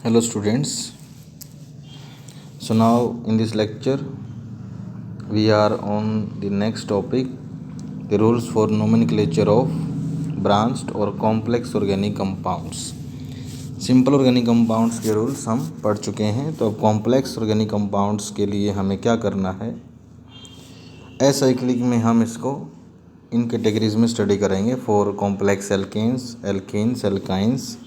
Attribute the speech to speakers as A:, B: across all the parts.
A: Hello students. So now in this lecture we are on the next topic, the rules for nomenclature of branched or complex organic compounds. Simple organic compounds के rules हम पढ़ चुके हैं, तो अब complex organic compounds के लिए हमें क्या करना है। एसाइक्लिक में हम इसको इन कैटेगरीज में स्टडी करेंगे, for complex alkanes alkynes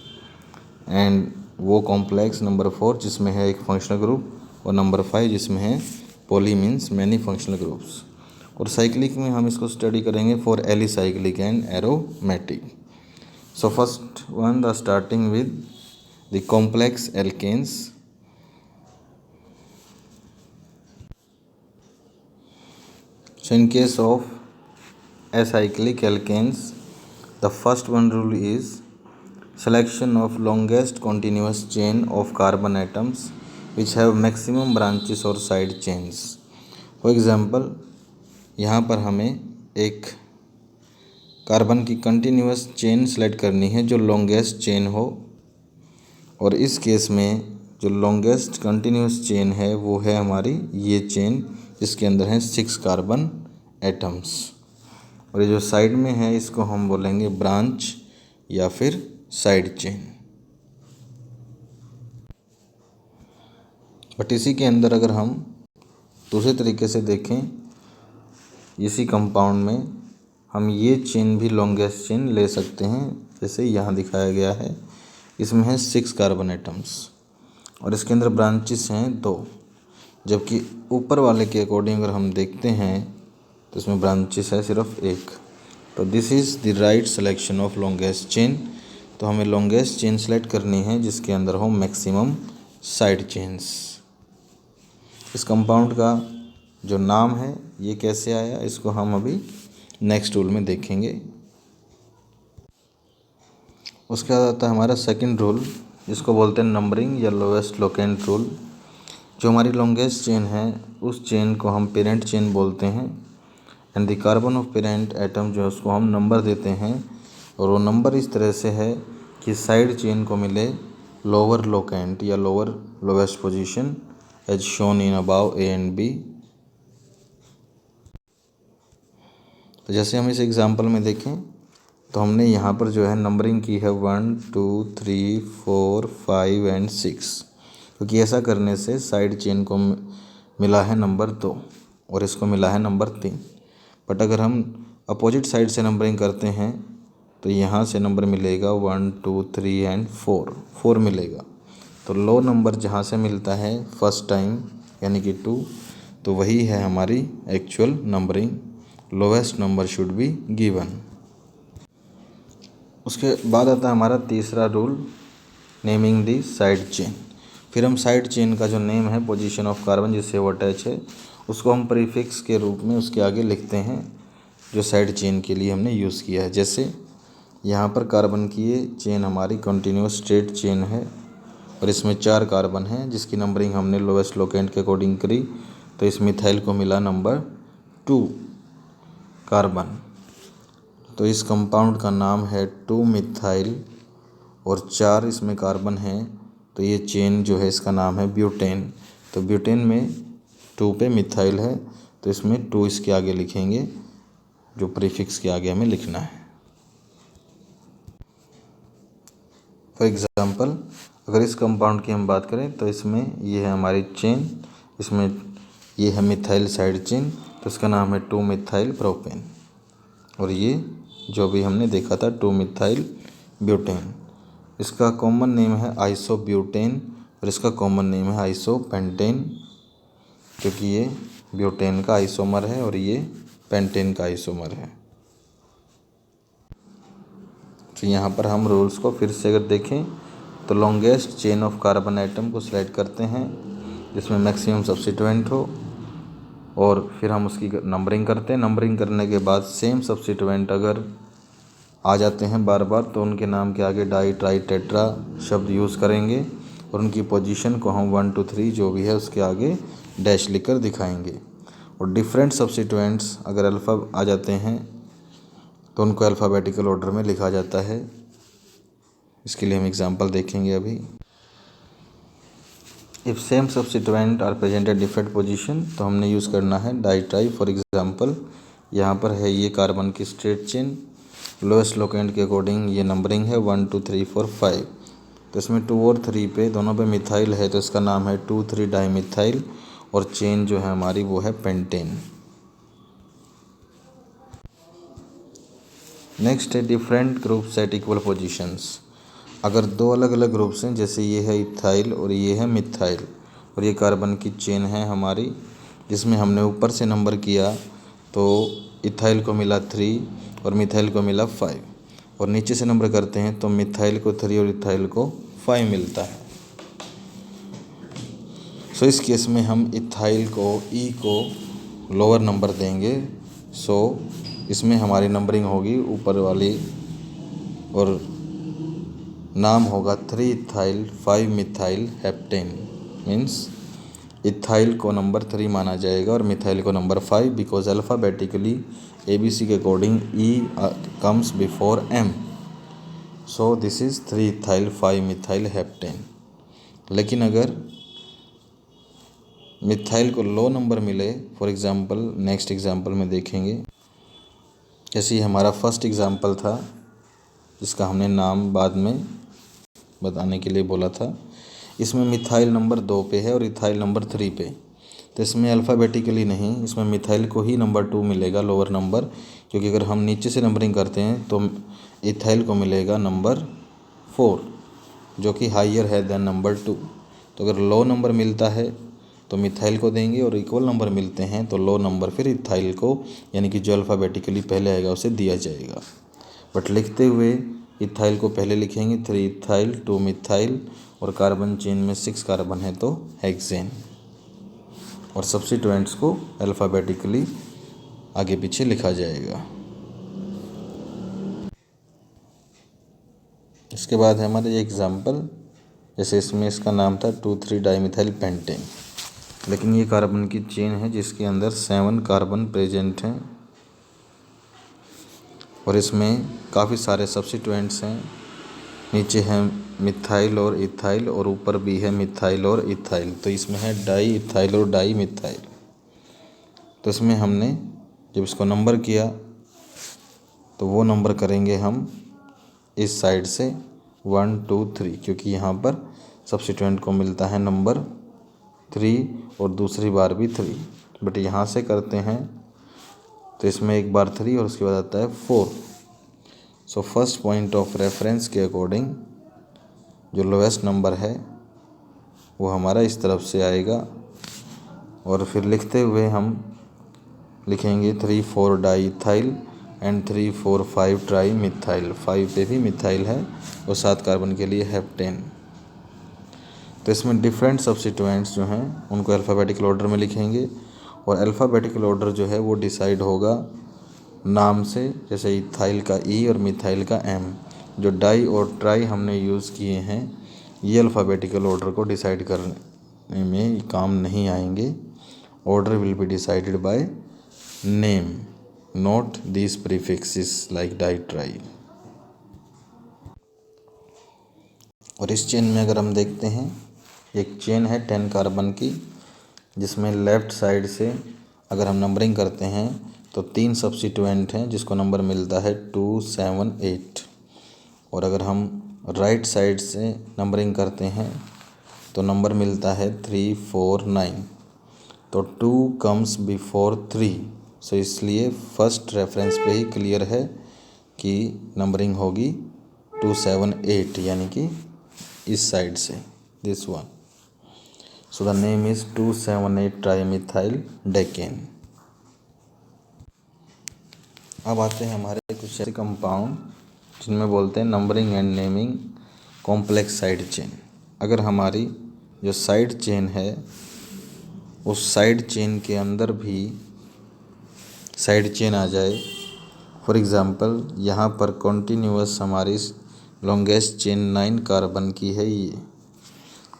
A: and वो कॉम्प्लेक्स नंबर 4 जिसमें है एक फंक्शनल ग्रुप, और नंबर 5 जिसमें है poly means many functional groups. और साइक्लिक में हम इसको स्टडी करेंगे for alicyclic and aromatic. So first one, the starting with the complex alkanes. So in case of acyclic alkanes, the first one rule is selection of longest continuous chain of carbon atoms which have maximum branches or side chains. For example, यहाँ पर हमें एक carbon की continuous chain select करनी है जो longest chain हो, और इस केस में जो लॉन्गेस्ट कंटिन्यूस चेन है वो है हमारी ये चेन, जिसके अंदर हैं 6 कार्बन एटम्स। और ये जो साइड में है इसको हम बोलेंगे ब्रांच या फिर साइड चेन। बट इसी के अंदर अगर हम दूसरे तरीके से देखें, इसी कंपाउंड में हम ये चेन भी लॉन्गेस्ट चेन ले सकते हैं, जैसे यहाँ दिखाया गया है। इसमें है 6 कार्बन एटम्स और इसके अंदर ब्रांचेस हैं 2, जबकि ऊपर वाले के अकॉर्डिंग अगर हम देखते हैं तो इसमें ब्रांचेस है सिर्फ 1। तो this is the right selection of longest chain. तो हमें लॉन्गेस्ट चेन सेलेक्ट करनी है जिसके अंदर हो मैक्सिमम साइड चेन्स। इस कंपाउंड का जो नाम है ये कैसे आया, इसको हम अभी नेक्स्ट रूल में देखेंगे। उसके बाद आता है हमारा सेकंड रूल, जिसको बोलते हैं नंबरिंग या लोएस्ट लोकेंट रूल। जो हमारी लॉन्गेस्ट चेन है उस चेन को हम पेरेंट चेन बोलते हैं, and the carbon of parent atom जो है उसको हम नंबर देते हैं, और वो नंबर इस तरह से है कि साइड चेन को मिले लोअर लोकेंट या lower lowest position as shown in above A and B. तो जैसे हम इस एग्जांपल में देखें तो हमने यहाँ पर जो है नंबरिंग की है 1 2 3 4 5 एंड 6, क्योंकि ऐसा करने से साइड चेन को मिला है नंबर 2 और इसको मिला है नंबर 3। बट अगर हम अपोजिट साइड से नंबरिंग करते हैं तो यहाँ से नंबर मिलेगा 1 2 3 एंड 4 मिलेगा। तो लो नंबर जहाँ से मिलता है फर्स्ट टाइम यानी कि 2, तो वही है हमारी actual numbering. Lowest number should be given. उसके बाद आता है हमारा तीसरा रूल, नेमिंग दी साइड चेन। फिर हम साइड चेन का जो नेम है पोजीशन ऑफ कार्बन जिससे वो अटैच है उसको हम प्रीफिक्स के रूप में उसके आगे लिखते हैं, जो साइड चेन के लिए हमने यूज़ किया है। जैसे यहाँ पर कार्बन की ये चेन हमारी कंटिन्यूस स्ट्रेट चेन है और इसमें 4 कार्बन हैं, जिसकी नंबरिंग हमने लोवेस्ट लोकेंट के अकॉर्डिंग करी। तो इस मिथाइल को मिला नंबर 2 कार्बन। तो इस कंपाउंड का नाम है 2 मिथाइल और 4 इसमें कार्बन हैं, तो ये चेन जो है इसका नाम है ब्यूटेन। तो ब्यूटेन में 2 पे मिथाइल है, तो इसमें 2 इसके आगे लिखेंगे, जो प्रीफिक्स के आगे हमें लिखना है। फॉर एग्ज़ाम्पल अगर इस कंपाउंड की हम बात करें तो इसमें ये है हमारी चेन, इसमें ये है मिथाइल साइड चेन, तो इसका नाम है 2 मिथाइल प्रोपेन। और ये जो भी हमने देखा था 2 मिथाइल ब्यूटेन। इसका कॉमन नेम है आइसोब्यूटेन और इसका कॉमन नेम है आइसोपेंटेन, क्योंकि ये ब्यूटेन का आइसोमर है और ये पेंटेन का आइसोमर है। तो यहाँ पर हम रूल्स को फिर से अगर देखें तो longest chain of carbon atom को सिलेक्ट करते हैं जिसमें मैक्सिमम सब्स्टिट्यूएंट हो, और फिर हम उसकी नंबरिंग करते हैं। नंबरिंग करने के बाद सेम सब्स्टिट्यूएंट अगर आ जाते हैं बार बार तो उनके नाम के आगे डाई ट्राई टेट्रा शब्द यूज़ करेंगे, और उनकी पोजीशन को हम 1 2 3 जो भी है उसके आगे डैश लिखकर दिखाएंगे। और डिफरेंट सब्स्टिट्यूएंट्स अगर अल्फ़ा आ जाते हैं तो उनको अल्फ़ाबेटिकल ऑर्डर में लिखा जाता है। इसके लिए हम एग्जांपल देखेंगे अभी। If same substituent are present at different position तो हमने यूज़ करना है डाई ट्राई। फॉर एग्जांपल यहाँ पर है ये कार्बन की स्ट्रेट चेन, लोएस्ट लोकेंट के अकॉर्डिंग ये नंबरिंग है 1 2 3 4 5। तो इसमें 2 और 3 पे दोनों पे मिथाइल है तो इसका नाम है 2,3 डाईमिथाइल और चेन जो है हमारी वो है पेंटेन। नेक्स्ट है different groups eight equal positions. अगर दो अलग अलग ग्रुप्स हैं, जैसे ये है इथाइल और ये है मिथाइल, और ये कार्बन की चेन है हमारी, जिसमें हमने ऊपर से नंबर किया तो इथाइल को मिला 3 और मिथाइल को मिला 5, और नीचे से नंबर करते हैं तो मिथाइल को 3 और इथाइल को 5 मिलता है। सो इस केस में हम इथाइल को ई को लोअर नंबर देंगे। सो इसमें हमारी नंबरिंग होगी ऊपर वाली और नाम होगा 3 ethyl 5 methyl heptane. Means ethyl को नंबर 3 माना जाएगा और मिथाइल को नंबर 5, बिकॉज अल्फ़ाबेटिकली ABC के according E comes before M। So this is 3 ethyl 5 methyl heptane. लेकिन अगर मिथाइल को लो नंबर मिले, फॉर एग्ज़ाम्पल नेक्स्ट एग्जाम्पल में देखेंगे, जैसे ये हमारा फर्स्ट एग्जाम्पल था जिसका हमने नाम बाद में बताने के लिए बोला था। इसमें मिथाइल नंबर 2 पे है और इथाइल नंबर 3 पे, तो इसमें अल्फ़ाबेटिकली नहीं, इसमें मिथाइल को ही नंबर 2 मिलेगा लोअर नंबर, क्योंकि अगर हम नीचे से नंबरिंग करते हैं तो इथाइल को मिलेगा नंबर 4 जो कि हाइयर है देन नंबर 2। तो अगर लो नंबर मिलता है तो मिथाइल को देंगे और इक्वल नंबर मिलते हैं तो लो नंबर फिर इथाइल को, यानी कि जो अल्फ़ाबेटिकली पहले आएगा उसे दिया जाएगा। बट लिखते हुए इथाइल को पहले लिखेंगे 3 इथाइल 2 मिथाइल, और कार्बन चेन में 6 कार्बन है तो हेक्सेन, और सब्स्टिट्यूएंट्स को अल्फ़ाबेटिकली आगे पीछे लिखा जाएगा। इसके बाद है हमारे ये एग्जाम्पल, जैसे इसमें इसका नाम था 2,3 डाईमिथाइल पेंटेन, लेकिन ये कार्बन की चेन है जिसके अंदर 7 कार्बन प्रेजेंट हैं और इसमें काफ़ी सारे सब्स्टिट्यूएंट्स हैं। नीचे है मिथाइल और इथाइल और ऊपर भी है मिथाइल और इथाइल, तो इसमें है डाई इथाइल और डाई मिथाइल। तो इसमें हमने जब इसको नंबर किया तो वो नंबर करेंगे हम इस साइड से 1 2 3, क्योंकि यहाँ पर सब्स्टिट्यूएंट को मिलता है नंबर 3 और दूसरी बार भी 3, बट यहाँ से करते हैं तो इसमें एक बार 3 और उसके बाद आता है 4। So first point of reference के अकॉर्डिंग जो लोएस्ट नंबर है वो हमारा इस तरफ से आएगा, और फिर लिखते हुए हम लिखेंगे 3 4 di ethyl and 3 4 5 tri methyl. 5 पे भी मिथाइल है और 7 कार्बन के लिए हेप्टेन। तो इसमें डिफरेंट सब्स्टिट्यूएंट्स जो हैं उनको अल्फ़ाबेटिकल ऑर्डर में लिखेंगे, और अल्फ़ाबेटिकल ऑर्डर जो है वो डिसाइड होगा नाम से, जैसे इथाइल का E और मिथाइल का M। जो डाई और ट्राई हमने यूज़ किए हैं ये अल्फ़ाबेटिकल ऑर्डर को डिसाइड करने में काम नहीं आएंगे। Order will be decided by name, not these prefixes like di tri. और इस चेन में अगर हम देखते हैं, एक चेन है 10 कार्बन की, जिसमें लेफ़्ट साइड से अगर हम नंबरिंग करते हैं तो 3 सब्स्टिट्यूएंट हैं जिसको नंबर मिलता है 2 7 8, और अगर हम राइट साइड से नंबरिंग करते हैं तो नंबर मिलता है 3 4 9। तो 2 कम्स बिफोर 3, सो इसलिए फर्स्ट रेफरेंस पे ही क्लियर है कि नंबरिंग होगी 2 7 8, यानी कि इस साइड से, this one. So the name is 278 trimethyl decane. अब आते हैं हमारे कुछ ऐसे कंपाउंड जिनमें बोलते हैं numbering and naming complex side chain. अगर हमारी जो साइड चेन है उस साइड चेन के अंदर भी साइड चेन आ जाए, फॉर एग्ज़ाम्पल यहाँ पर कॉन्टीन्यूअस हमारी लॉन्गेस्ट चेन 9 कार्बन की है ये,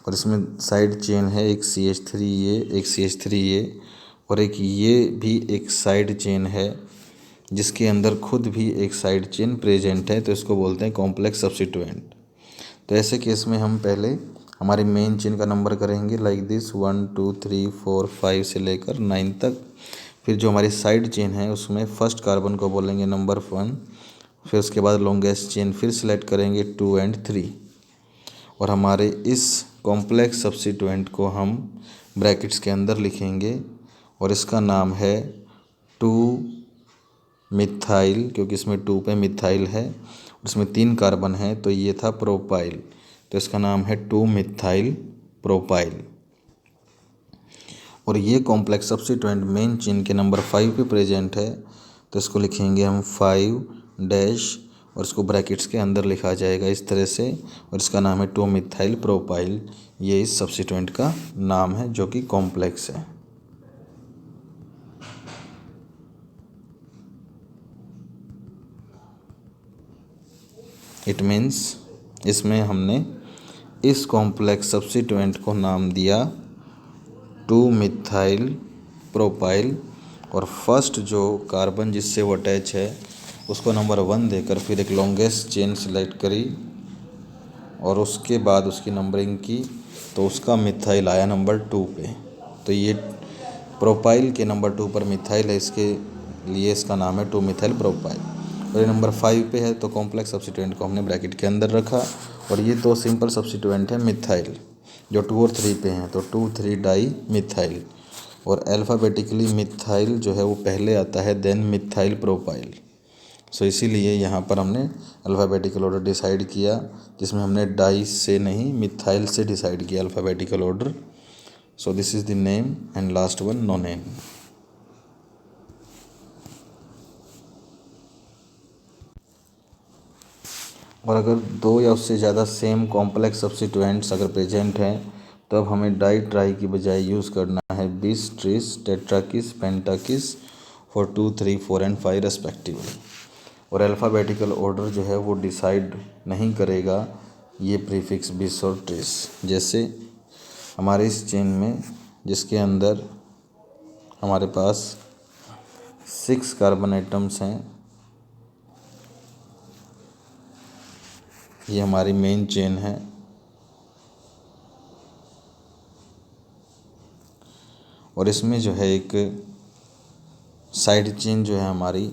A: और इसमें साइड चेन है एक CH3 ये, एक CH3 ये, और एक ये भी एक साइड चेन है जिसके अंदर खुद भी एक साइड चेन प्रेजेंट है, तो इसको बोलते हैं कॉम्प्लेक्स सब्स्टिट्यूएंट। तो ऐसे केस में हम पहले हमारी मेन चेन का नंबर करेंगे लाइक दिस 1 2 3 4 5 से लेकर 9 तक। फिर जो हमारी साइड चेन है उसमें फर्स्ट कार्बन को बोलेंगे नंबर 1, फिर उसके बाद लॉन्गेस्ट चेन फिर सिलेक्ट करेंगे 2 एंड 3। और हमारे इस कॉम्प्लेक्स सब्स्टिट्यूएंट को हम ब्रैकेट्स के अंदर लिखेंगे और इसका नाम है 2 मिथाइल, क्योंकि इसमें 2 पे मिथाइल है, उसमें 3 कार्बन है तो ये था प्रोपाइल, तो इसका नाम है 2 मिथाइल प्रोपाइल। और ये कॉम्प्लेक्स सब्स्टिट्यूएंट मेन चेन के नंबर 5 पे प्रेजेंट है, तो इसको लिखेंगे हम 5 डैश और इसको ब्रैकेट्स के अंदर लिखा जाएगा इस तरह से, और इसका नाम है 2 मिथाइल प्रोपाइल। ये इस सब्स्टिट्यूएंट का नाम है जो कि कॉम्प्लेक्स है। इट मीन्स इसमें हमने इस कॉम्प्लेक्स सब्स्टिट्यूएंट को नाम दिया 2 मिथाइल प्रोपाइल, और फर्स्ट जो कार्बन जिससे वो अटैच है उसको नंबर 1 देकर फिर एक लॉन्गेस्ट चेन सेलेक्ट करी और उसके बाद उसकी नंबरिंग की, तो उसका मिथाइल आया नंबर 2 पे। तो ये प्रोपाइल के नंबर 2 पर मिथाइल है, इसके लिए इसका नाम है 2 मिथाइल प्रोपाइल। और ये नंबर 5 पे है तो कॉम्प्लेक्स सब्स्टिट्यूएंट को हमने ब्रैकेट के अंदर रखा। और ये तो सिंपल सब्स्टिट्यूएंट है मिथाइल जो 2 और 3 पे हैं, तो 2 3 डाई मिथाइल। और अल्फ़ाबेटिकली मिथाइल जो है वो पहले आता है देन मिथाइल प्रोपाइल। सो इसीलिए यहाँ पर हमने अल्फ़ाबेटिकल ऑर्डर डिसाइड किया, जिसमें हमने डाई से नहीं मिथाइल से डिसाइड किया alphabetical order. So this is the name and last one no name. और अगर 2 या उससे ज़्यादा सेम कॉम्प्लेक्स सब्स्टिट्यूएंट्स अगर प्रेजेंट हैं तो अब हमें डाई ट्राई की बजाय यूज़ करना है bis tris tetrakis pentakis for 2 3 4 and 5 respectively. और अल्फ़ाबेटिकल ऑर्डर जो है वो डिसाइड नहीं करेगा ये प्रीफिक्स बिस और ट्रिस। जैसे हमारे इस चेन में जिसके अंदर हमारे पास 6 कार्बन एटम्स हैं, ये हमारी मेन चेन है। और इसमें जो है एक साइड चेन जो है हमारी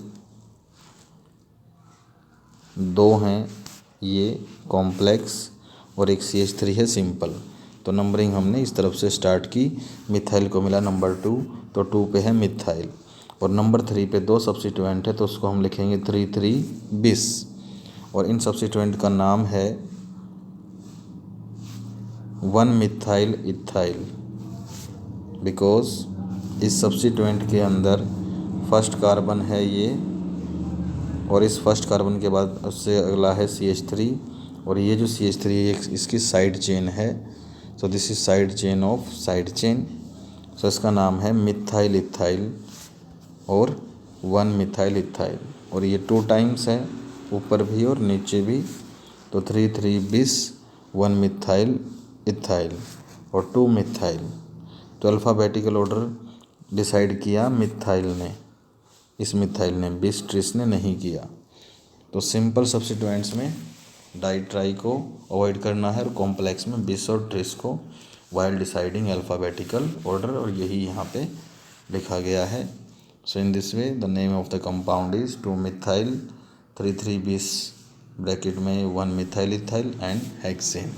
A: 2 हैं, ये कॉम्प्लेक्स और एक CH3 है सिंपल। तो नंबरिंग हमने इस तरफ से स्टार्ट की, मिथाइल को मिला नंबर 2, तो 2 पे है मिथाइल। और नंबर 3 पे 2 सब्स्टिट्यूएंट है तो उसको हम लिखेंगे 3 3 बिस। और इन सब्स्टिट्यूएंट का नाम है 1 मिथाइल इथाइल, बिकॉज इस सब्स्टिट्यूएंट के अंदर फर्स्ट कार्बन है ये, और इस फर्स्ट कार्बन के बाद उससे अगला है CH3, और ये जो CH3 है इसकी साइड चेन है। So this is side chain of side chain. So इसका नाम है मिथाइल इथाइल और 1 मिथाइल इथाइल। और ये 2 टाइम्स है, ऊपर भी और नीचे भी, तो 3 3 बिस 1 मिथाइल इथाइल और 2 मिथाइल। तो अल्फ़ाबेटिकल ऑर्डर डिसाइड किया मिथाइल ने, इस मिथाइल ने, बिस ट्रिस ने नहीं किया। तो सिंपल सब्स्टिट्यूएंट्स में डाई ट्राई को अवॉइड करना है और कॉम्प्लेक्स में बिस और ट्रिस को, वाइल डिसाइडिंग अल्फ़ाबेटिकल ऑर्डर, और यही यहाँ पे लिखा गया है। So in this way the name of the compound is 2 methyl 3 3 bis bracket में 1 methyl ethyl and hexane.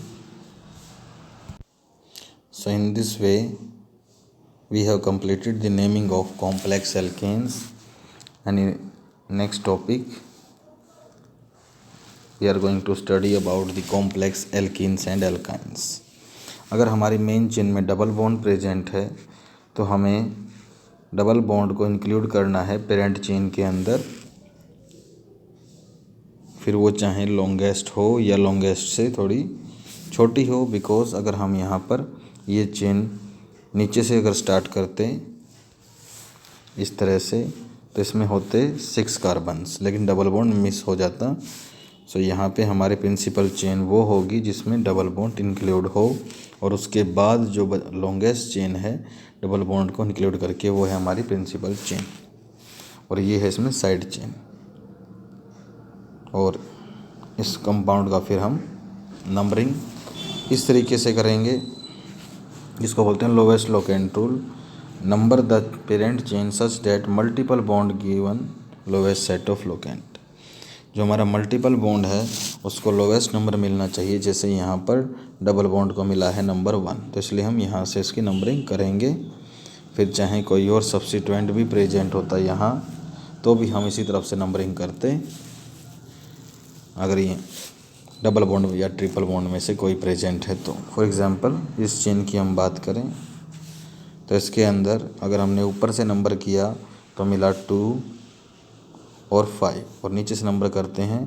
A: So in this way we have completed the naming of complex alkanes, and in next topic we are going to study about the complex alkenes and alkynes. अगर हमारी main chain में double bond present है तो हमें double bond को include करना है parent chain के अंदर, फिर वो चाहे लॉन्गेस्ट हो या लॉन्गेस्ट से थोड़ी छोटी हो। बिकॉज अगर हम यहाँ पर ये चेन नीचे से अगर स्टार्ट करते इस तरह से तो इसमें होते 6 कार्बन्स, लेकिन डबल बॉन्ड मिस हो जाता। सो यहाँ पे हमारे प्रिंसिपल चेन वो होगी जिसमें डबल बॉन्ड इंक्लूड हो, और उसके बाद जो लॉन्गेस्ट चेन है डबल बॉन्ड को इंक्लूड करके वो है हमारी प्रिंसिपल चेन, और ये है इसमें साइड चेन। और इस कंपाउंड का फिर हम नंबरिंग इस तरीके से करेंगे, जिसको बोलते हैं lowest locant rule. Number the parent chain such that multiple bond given lowest set of locant. जो हमारा मल्टीपल बॉन्ड है उसको लोवेस्ट नंबर मिलना चाहिए, जैसे यहाँ पर डबल बॉन्ड को मिला है नंबर 1, तो इसलिए हम यहाँ से इसकी नंबरिंग करेंगे। फिर चाहे कोई और सब्स्टिट्यूएंट भी प्रेजेंट होता यहाँ तो भी हम इसी तरफ से नंबरिंग करते, अगर ये डबल बॉन्ड या ट्रिपल बॉन्ड में से कोई प्रेजेंट है तो। फॉर एग्जांपल इस चेन की हम बात करें तो इसके अंदर अगर हमने ऊपर से नंबर किया तो मिला 2 और 5, और नीचे से नंबर करते हैं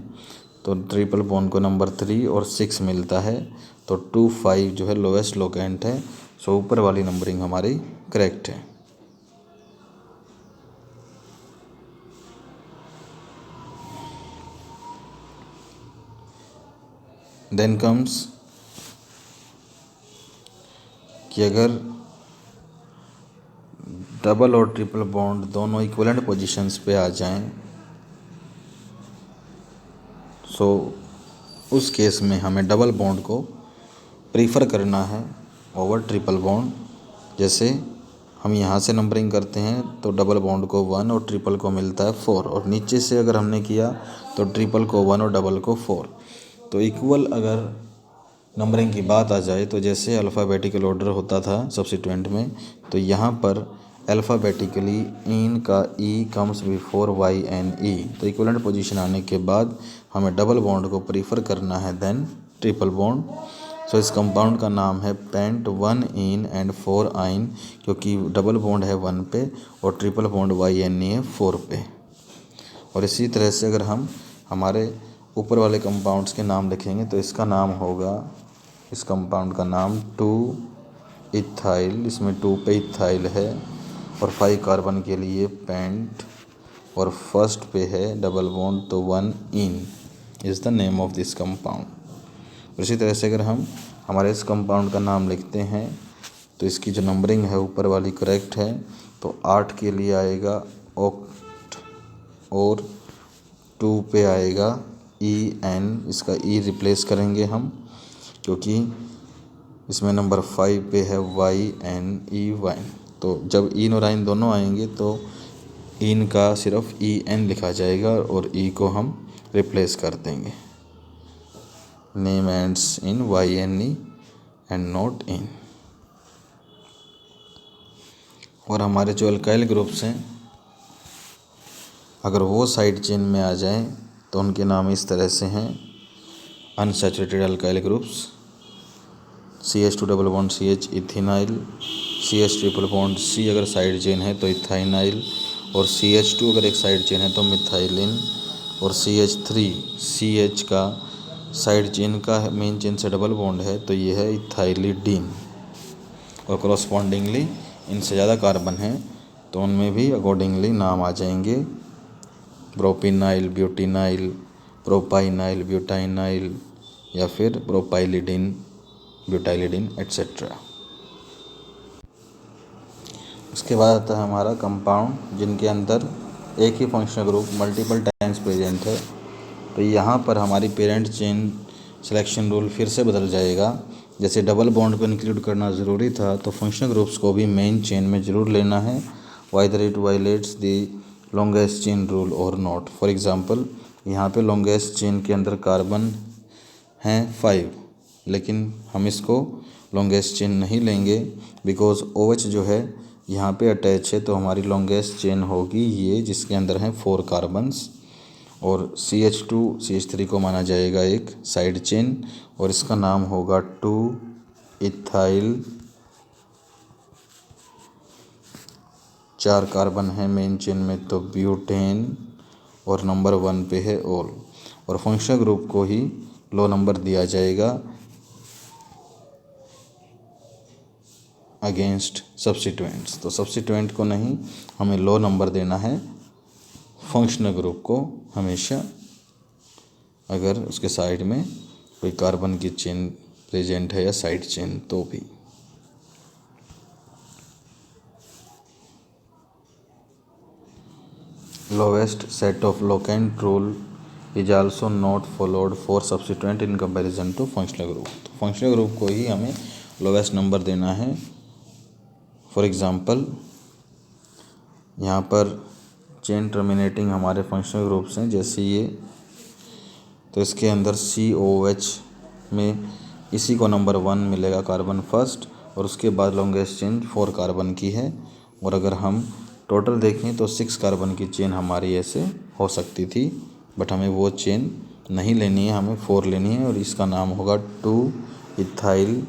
A: तो ट्रिपल बॉन्ड को नंबर 3 और 6 मिलता है, तो 2 5 जो है लोवेस्ट लोकेंट है। सो ऊपर वाली नंबरिंग हमारी करेक्ट है। देन कम्स कि अगर डबल और ट्रिपल बॉन्ड दोनों इक्विवेलेंट पोजीशंस पे आ जाएं, सो उस केस में हमें डबल बॉन्ड को प्रीफर करना है ओवर ट्रिपल बॉन्ड। जैसे हम यहाँ से नंबरिंग करते हैं तो डबल बॉन्ड को 1 और ट्रिपल को मिलता है 4, और नीचे से अगर हमने किया तो ट्रिपल को 1 और डबल को 4। तो इक्वल अगर नंबरिंग की बात आ जाए तो जैसे अल्फ़ाबेटिकल ऑर्डर होता था सब्स्टिट्यूएंट में, तो यहाँ पर अल्फ़ाबेटिकली इन का E comes before Y N E, तो इक्विवेलेंट पोजीशन आने के बाद हमें डबल बॉन्ड को प्रीफर करना है देन ट्रिपल बॉन्ड। सो इस कंपाउंड का नाम है पेंट 1 इन एंड 4 आइन, क्योंकि डबल बॉन्ड है 1 पे और triple bond Y N E है 4 पे। और इसी तरह से अगर हम हमारे ऊपर वाले कंपाउंड्स के नाम लिखेंगे तो इसका नाम होगा, इस कंपाउंड का नाम 2 इथाइल, इसमें 2 पे इथाइल है, और 5 कार्बन के लिए पेंट, और फर्स्ट पे है डबल बॉन्ड तो 1 ene is the name of this compound. इसी तरह से अगर हम हमारे इस कंपाउंड का नाम लिखते हैं तो इसकी जो नंबरिंग है ऊपर वाली करेक्ट है, तो 8 के लिए आएगा ऑक्ट, और 2 पे आएगा ई एन, इसका ई रिप्लेस करेंगे हम क्योंकि इसमें नंबर 5 पे है वाई एन ई वाइन। तो जब इन और आइन दोनों आएंगे तो इन का सिर्फ ई एन लिखा जाएगा और ई को हम रिप्लेस कर देंगे। Name ends in Y N E and not in. और हमारे जो अल्काइल ग्रुप्स हैं अगर वो साइड चेन में आ जाएं तो उनके नाम इस तरह से हैं। Unsaturated alkyl groups CH2 double bond CH ethenyl, CH triple bond C अगर साइड चेन है तो इथाइनाइल, और CH2 अगर एक साइड चेन है तो मिथाइलिन, और CH3 CH का साइड चेन का मेन चेन से डबल बॉन्ड है तो ये है इथाइलिडीन, और करस्पॉन्डिंगली इनसे ज़्यादा कार्बन है तो उनमें भी अकॉर्डिंगली नाम आ जाएंगे, प्रोपिनाइल, ब्यूटिनाइल, प्रोपाइनाइल, ब्यूटाइनाइल, या फिर प्रोपाइलिडिन, ब्यूटाइलिडिन एट्सेट्रा। उसके बाद आता है हमारा कंपाउंड जिनके अंदर एक ही functional group multiple times present है। तो यहाँ पर हमारी पेरेंट चेन सिलेक्शन रूल फिर से बदल जाएगा। जैसे डबल बॉन्ड को इंक्लूड करना ज़रूरी था तो फंक्शनल ग्रुप्स को भी मेन चेन में ज़रूर लेना है, whether it violets the longest chain rule और नॉट। फॉर एग्जांपल यहाँ पे लॉन्गेस्ट चेन के अंदर कार्बन हैं 5, लेकिन हम इसको लॉन्गेस्ट चेन नहीं लेंगे बिकॉज OH जो है यहाँ पे अटैच है, तो हमारी लॉन्गेस्ट चेन होगी ये जिसके अंदर हैं 4 कार्बन्स, और CH2 CH3 को माना जाएगा एक साइड चेन, और इसका नाम होगा 2 इथाइल, 4 कार्बन है मेन चेन में तो ब्यूटेन, और नंबर 1 पे है ऑल। और फंक्शनल ग्रुप को ही लो नंबर दिया जाएगा अगेंस्ट सब्स्टिट्यूएंट्स, तो सब्स्टिट्यूएंट को नहीं, हमें लो नंबर देना है फंक्शनल ग्रुप को हमेशा, अगर उसके साइड में कोई कार्बन की चेन प्रेजेंट है या साइड चेन तो भी। Lowest set of locant rule is also not followed for substituent in comparison to functional group. तो फंक्शनल ग्रुप को ही हमें लोवेस्ट नंबर देना है। फॉर एग्जांपल यहाँ पर चेन टर्मिनेटिंग हमारे फंक्शनल ग्रुप्स हैं, जैसे ये, तो इसके अंदर COH में इसी को नंबर 1 मिलेगा, कार्बन फर्स्ट, और उसके बाद लॉन्गेस्ट चेन 4 कार्बन की है। और अगर हम टोटल देखें तो 6 कार्बन की चेन हमारी ऐसे हो सकती थी, बट हमें वो चेन नहीं लेनी है, हमें 4 लेनी है, और इसका नाम होगा 2 इथाइल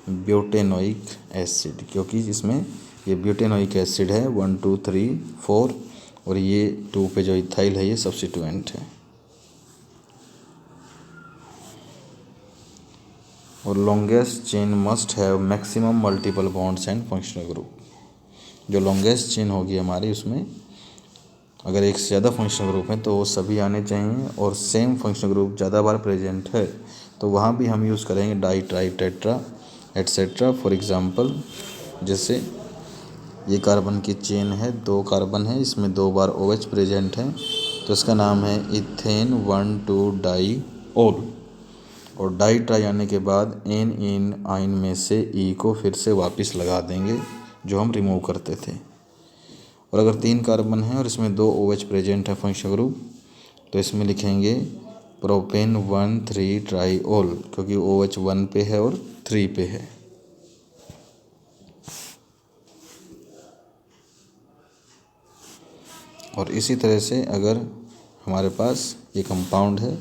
A: ब्यूटेनोइक एसिड, क्योंकि इसमें ये ब्यूटेनोइक एसिड है 1 2 3 4, और ये 2 पे जो इथाइल है ये सब्स्टिट्यूएंट है। और longest chain must have maximum multiple bonds and functional group. जो लॉन्गेस्ट चेन होगी हमारी, उसमें अगर एक से ज़्यादा फंक्शनल ग्रुप हैं तो वो सभी आने चाहिए, और सेम फंक्शनल ग्रुप ज़्यादा बार प्रेजेंट है तो वहाँ भी हम यूज़ करेंगे di, tri, tetra etcetera. For example जैसे ये कार्बन की चेन है, 2 कार्बन है, इसमें 2 बार OH प्रेजेंट है, तो इसका नाम है इथेन 1,2 डाई ओल। और डाई ट्राई आने के बाद एन इन आइन में से ई को फिर से वापस लगा देंगे जो हम रिमूव करते थे। और अगर 3 कार्बन है और इसमें 2 OH प्रेजेंट है फंक्शनल ग्रुप, तो इसमें लिखेंगे प्रोपेन 1,3 ट्राई ओल, क्योंकि OH 1 पे है और 3 पे है। और इसी तरह से अगर हमारे पास ये कंपाउंड है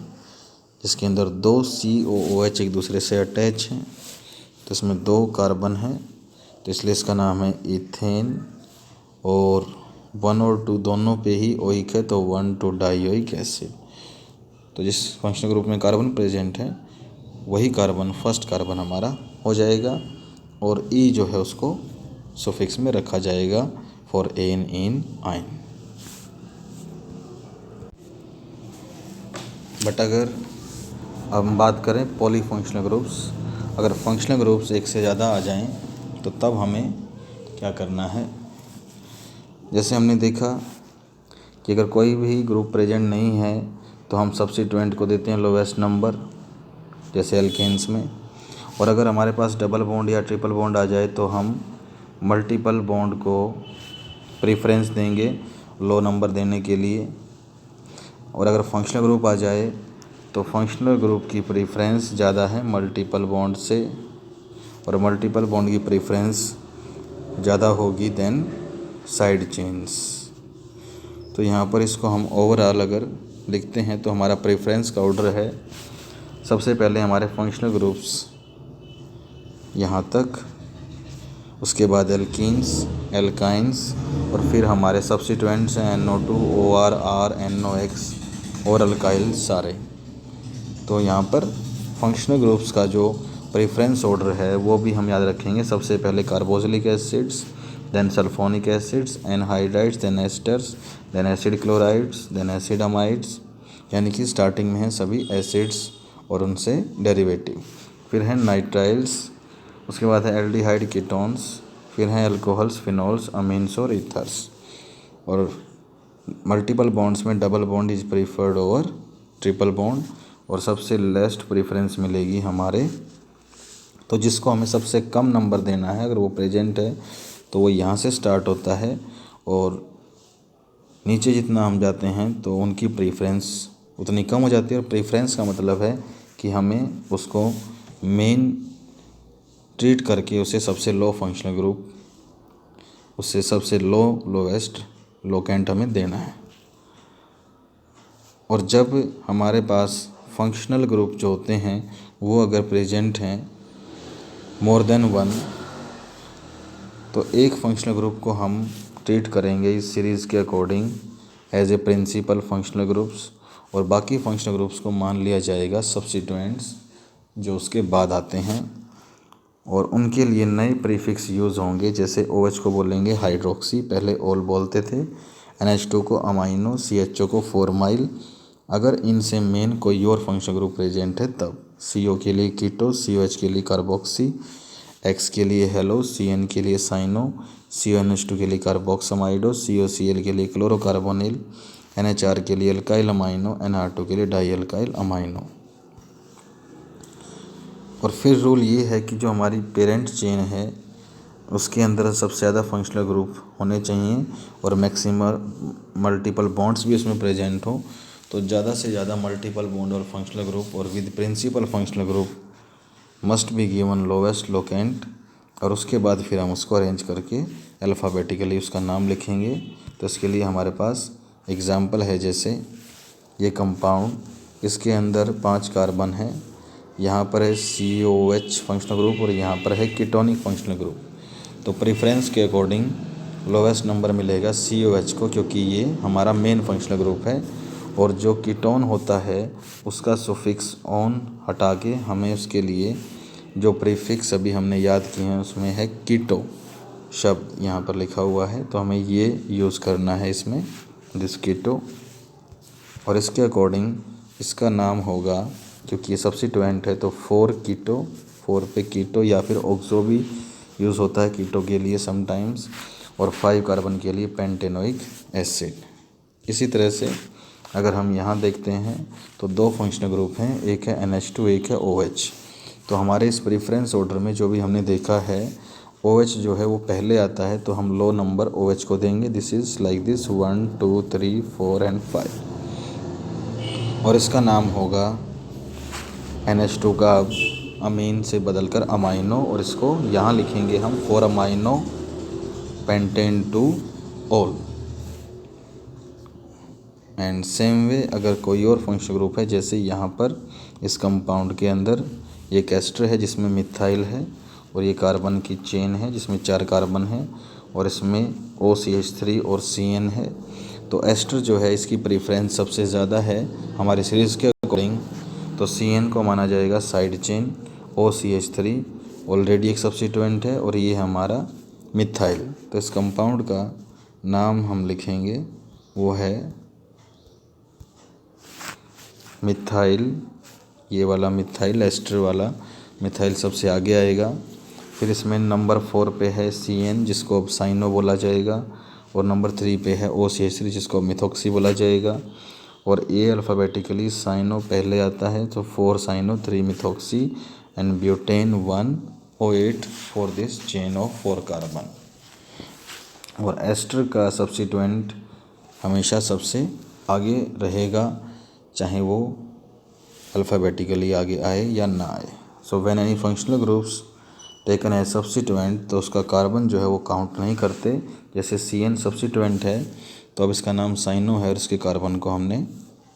A: जिसके अंदर 2 COOH एक दूसरे से अटैच हैं, तो इसमें 2 कार्बन हैं, तो इसलिए इसका नाम है इथेन, और 1 और 2 दोनों पे ही ओइक है, तो 1,2 डाइओइक एसिड। तो जिस फंक्शनल ग्रुप में कार्बन प्रेजेंट है वही कार्बन फर्स्ट कार्बन हमारा हो जाएगा, और ई जो है उसको सुफिक्स में रखा जाएगा फॉर एन इन आइन। बट अगर अब हम बात करें पॉलीफंक्शनल ग्रुप्स, अगर फंक्शनल ग्रुप्स एक से ज़्यादा आ जाएं तो तब हमें क्या करना है। जैसे हमने देखा कि अगर कोई भी ग्रुप प्रेजेंट नहीं है तो हम सब्स्टिट्यूएंट को देते हैं लोवेस्ट नंबर, जैसे एल्केन्स में। और अगर हमारे पास डबल बॉन्ड या ट्रिपल बॉन्ड आ जाए तो हम मल्टीपल बॉन्ड को प्रेफरेंस देंगे लो नंबर देने के लिए। और अगर फंक्शनल ग्रुप आ जाए तो फंक्शनल ग्रुप की प्रेफरेंस ज़्यादा है मल्टीपल बॉन्ड से, और मल्टीपल बॉन्ड की प्रेफरेंस ज़्यादा होगी देन साइड चेन्स। तो यहाँ पर इसको हम ओवरऑल अगर लिखते हैं तो हमारा प्रेफरेंस का ऑर्डर है, सबसे पहले हमारे फंक्शनल ग्रुप्स यहाँ तक, उसके बाद एल्कीन्स, एल्काइंस, और फिर हमारे सब्स्टिट्यूएंट्स हैं NO2, OR, R, NOx और अल्काइल सारे। तो यहाँ पर फंक्शनल ग्रुप्स का जो प्रेफरेंस ऑर्डर है वो भी हम याद रखेंगे। सबसे पहले carboxylic acids, then sulphonic acids, anhydrides, then esters, then acid chlorides, then acid amides, यानी कि स्टार्टिंग में हैं सभी एसिड्स और उनसे डेरिवेटिव। फिर हैं नाइट्राइल्स, उसके बाद है एल्डिहाइड कीटोन्स, फिर हैं अल्कोहल्स, फिनोल्स, अमीन्स और ईथर्स। और मल्टीपल बॉन्ड्स में double bond is preferred over triple bond, और सबसे लेस्ट प्रेफरेंस मिलेगी हमारे, तो जिसको हमें सबसे कम नंबर देना है अगर वो प्रेजेंट है तो वो यहाँ से स्टार्ट होता है, और नीचे जितना हम जाते हैं तो उनकी प्रेफरेंस उतनी कम हो जाती है। और प्रेफरेंस का मतलब है कि हमें उसको मेन ट्रीट करके उसे सबसे लो फंक्शनल ग्रुप, उससे सबसे लोवेस्ट लोकेंट हमें देना है। और जब हमारे पास फंक्शनल ग्रुप जो होते हैं वो अगर प्रेजेंट हैं मोर देन 1, तो एक फंक्शनल ग्रुप को हम ट्रीट करेंगे इस सीरीज़ के according as a principal functional groups, और बाकी फंक्शनल ग्रुप्स को मान लिया जाएगा सब्स्टिट्यूएंट्स जो उसके बाद आते हैं, और उनके लिए नए प्रीफिक्स यूज़ होंगे। जैसे OH को बोलेंगे हाइड्रोक्सी, पहले ओल बोलते थे, NH2 को अमाइनो, CHO को फॉर्माइल। अगर इनसे मेन कोई और फंक्शनल ग्रुप प्रेजेंट है तब CO के लिए कीटो, COH के लिए कार्बोक्सी, X के लिए हेलो, CN के लिए साइनो, CONH2 के लिए कार्बोक्सामाइडो, COCl के लिए क्लोरोकार्बोनिल, NHR के लिए अल्काइल अमाइनो, NR2 के लिए डाई अल्काइल अमाइनो। और फिर रूल ये है कि जो हमारी पेरेंट चेन है उसके अंदर सबसे ज़्यादा फंक्शनल ग्रुप होने चाहिए और मैक्सिमम मल्टीपल बॉन्ड्स भी उसमें प्रेजेंट हो। तो ज़्यादा से ज़्यादा मल्टीपल बॉन्ड और फंक्शनल ग्रुप और with principal functional group must be given lowest locant. और उसके बाद फिर हम उसको अरेंज करके अल्फ़ाबेटिकली उसका नाम लिखेंगे। तो इसके लिए हमारे पास एग्जाम्पल है, जैसे ये कंपाउंड, इसके अंदर 5 कार्बन है, यहाँ पर है COH फंक्शनल ग्रुप और यहाँ पर है कीटोनिक फंक्शनल ग्रुप। तो प्रेफरेंस के अकॉर्डिंग लोवेस्ट नंबर मिलेगा COH को, क्योंकि ये हमारा मेन फंक्शनल ग्रुप है। और जो कीटोन होता है उसका सुफिक्स ऑन हटा के हमें उसके लिए जो प्रीफिक्स अभी हमने याद किए हैं उसमें है कीटो शब्द यहाँ पर लिखा हुआ है, तो हमें ये यूज़ करना है इसमें, दिस कीटो। और इसके अकॉर्डिंग इसका नाम होगा, क्योंकि ये सब्स्टिट्यूएंट है तो 4 कीटो, 4 पे कीटो या फिर ऑक्सो भी यूज़ होता है कीटो के लिए समटाइम्स, और 5 कार्बन के लिए पेंटेनोइक एसिड। इसी तरह से अगर हम यहाँ देखते हैं तो 2 फंक्शनल ग्रुप हैं, एक है NH2, एक है OH। तो हमारे इस प्रेफरेंस ऑर्डर में जो भी हमने देखा है OH जो है वो पहले आता है, तो हम लो नंबर OH को देंगे। This is like this 1 2 3 4 and 5। और इसका नाम होगा NH2 का अमीन से बदलकर अमाइनो, और इसको यहाँ लिखेंगे हम 4 amino pentane two all. And same way अगर कोई और फंक्शनल ग्रुप है, जैसे यहाँ पर इस कंपाउंड के अंदर ये एस्टर है जिसमें मिथाइल है, और ये कार्बन की चेन है जिसमें 4 कार्बन है, और इसमें OCH3 और CN है। तो एस्टर जो है इसकी प्रेफरेंस सबसे ज़्यादा है हमारी सीरीज़ के अकॉर्डिंग, तो CN को माना जाएगा साइड चेन, OCH3 ऑलरेडी एक सब्स्टिट्यूएंट है और ये हमारा मिथाइल। तो इस कंपाउंड का नाम हम लिखेंगे वो है मिथाइल, ये वाला मिथाइल, एस्टर वाला मिथाइल सबसे आगे आएगा। फिर इसमें नंबर 4 पे है CN जिसको अब साइनो बोला जाएगा, और नंबर 3 पे है OCH3 जिसको मिथॉक्सी बोला जाएगा। और ये अल्फ़ाबेटिकली साइनो पहले आता है, तो 4 cyano 3 methoxy and butane 1 OH for this chain of 4 carbon. और एस्टर का सब्स्टिट्यूएंट हमेशा सबसे आगे रहेगा, चाहे वो अल्फ़ाबेटिकली आगे आए या ना आए। So when any functional groups taken as substituent, तो उसका कार्बन जो है वो काउंट नहीं करते। जैसे CN सब्स्टिट्यूएंट है तो अब इसका नाम साइनो है और इसके कार्बन को हमने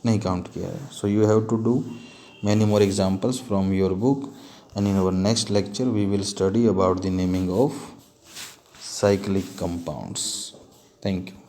A: नहीं काउंट किया है। So you have to do many more examples from your book, and in our next lecture we will study about the naming of cyclic compounds. Thank you.